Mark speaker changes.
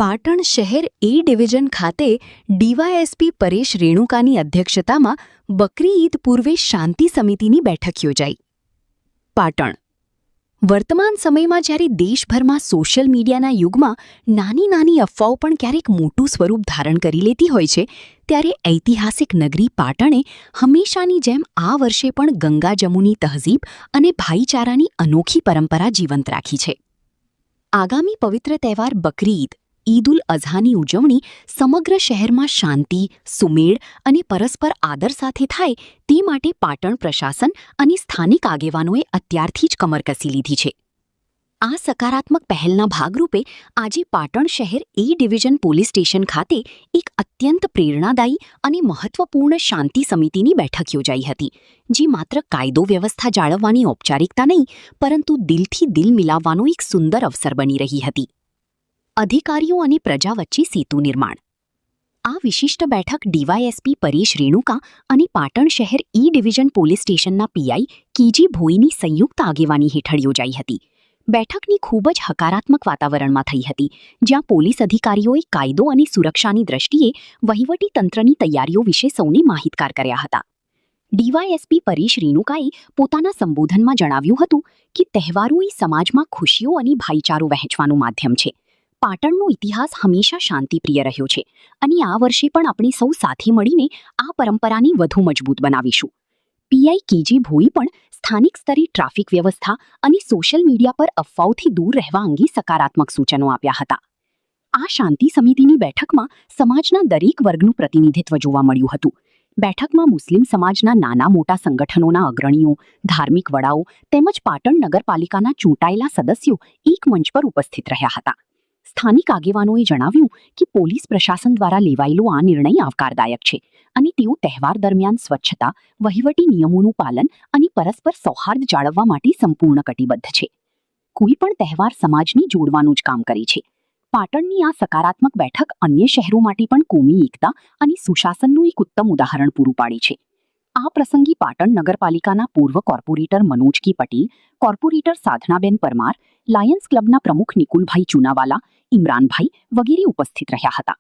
Speaker 1: પાટણ શહેર એ ડિવિઝન ખાતે ડીવાયએસપી પરેશ રેણુકાની અધ્યક્ષતામાં બકરી ઈદ પૂર્વે શાંતિ સમિતિની બેઠક યોજાઈ. પાટણ વર્તમાન સમયમાં જ્યારે દેશભરમાં સોશિયલ મીડિયાના યુગમાં નાની નાની અફવાઓ પણ ક્યારેક મોટું સ્વરૂપ ધારણ કરી લેતી હોય છે, ત્યારે ઐતિહાસિક નગરી પાટણે હંમેશાની જેમ આ વર્ષે પણ ગંગા જમુની તહઝીબ અને ભાઈચારાની અનોખી પરંપરા જીવંત રાખી છે. આગામી પવિત્ર તહેવાર બકરી ઈદ ઉલ અઝહાની ઉજવણી સમગ્ર શહેરમાં શાંતિ, સુમેળ અને પરસ્પર આદર સાથે થાય તે માટે પાટણ પ્રશાસન અને સ્થાનિક આગેવાનોએ અત્યારથી જ કમર કસી લીધી છે. આ સકારાત્મક પહેલના ભાગરૂપે આજે પાટણ શહેર એ ડિવિઝન પોલીસ સ્ટેશન ખાતે એક અત્યંત પ્રેરણાદાયી અને મહત્વપૂર્ણ શાંતિ સમિતિની બેઠક યોજાઈ હતી, જે માત્ર કાયદો વ્યવસ્થા જાળવવાની ઔપચારિકતા નહીં, પરંતુ દિલથી દિલ મિલાવવાનો એક સુંદર અવસર બની રહી હતી. અધિકારીઓ અને પ્રજા વચ્ચે સેતુ નિર્માણ. આ વિશિષ્ટ બેઠક ડીવાયએસપી પરેશ રેણુકા અને પાટણ શહેર ઈ ડિવિઝન પોલીસ સ્ટેશનના પીઆઈ કેજી ભોઈની સંયુક્ત આગેવાની હેઠળ યોજાઈ હતી. બેઠકની ખૂબ જ હકારાત્મક વાતાવરણમાં થઈ હતી, જ્યાં પોલીસ અધિકારીઓએ કાયદો અને સુરક્ષાની દ્રષ્ટિએ વહીવટી તંત્રની તૈયારીઓ વિશે સૌને માહિતગાર કર્યા હતા. ડીવાયએસપી પરેશ રેણુકાએ પોતાના સંબોધનમાં જણાવ્યું હતું કે તહેવારો એ સમાજમાં ખુશીઓ અને ભાઈચારો વહેંચવાનું માધ્યમ છે. પાટણનો ઇતિહાસ હંમેશા શાંતિપ્રિય રહ્યો છે અને આ વર્ષે પણ આપણે સૌ સાથે મળીને આ પરંપરાને વધુ મજબૂત બનાવીશું. પીઆઈ કેજી ભોઈ પણ સ્થાનિક સ્તરે ટ્રાફિક વ્યવસ્થા અને સોશિયલ મીડિયા પર અફવાઓથી દૂર રહેવા અંગે સકારાત્મક સૂચનો આપ્યા હતા. આ શાંતિ સમિતિની બેઠકમાં સમાજના દરેક વર્ગનું પ્રતિનિધિત્વ જોવા મળ્યું હતું. બેઠકમાં મુસ્લિમ સમાજના નાના મોટા સંગઠનોના અગ્રણીઓ, ધાર્મિક વડાઓ તેમજ પાટણ નગરપાલિકાના ચૂંટાયેલા સદસ્યો એક મંચ પર ઉપસ્થિત રહ્યા હતા. સ્થાનિક આગેવાનોએ જણાવ્યું કે પોલીસ પ્રશાસન દ્વારા લેવાયેલો આ નિર્ણય આવકારદાયક છે અને તેઓ તહેવાર દરમિયાન સ્વચ્છતા, વહીવટી નિયમોનું પાલન અને પરસ્પર સૌહાર્દ જાળવવા માટે સંપૂર્ણ કટિબદ્ધ છે. કોઈ પણ તહેવાર સમાજને જોડવાનું જ કામ કરે છે. પાટણની આ સકારાત્મક બેઠક અન્ય શહેરો માટે પણ કોમી એકતા અને સુશાસનનું એક ઉત્તમ ઉદાહરણ પૂરું પાડે છે. આ પ્રસંગે પાટણ નગરપાલિકાના પૂર્વ કોર્પોરેટર મનોજ કે પટેલ, કોર્પોરેટર સાધનાબેન પરમાર, લાયન્સ ક્લબના પ્રમુખ નિકુલભાઈ ચુનાવાલા, ઇમરાનભાઈ વગેરે ઉપસ્થિત રહ્યા હતા.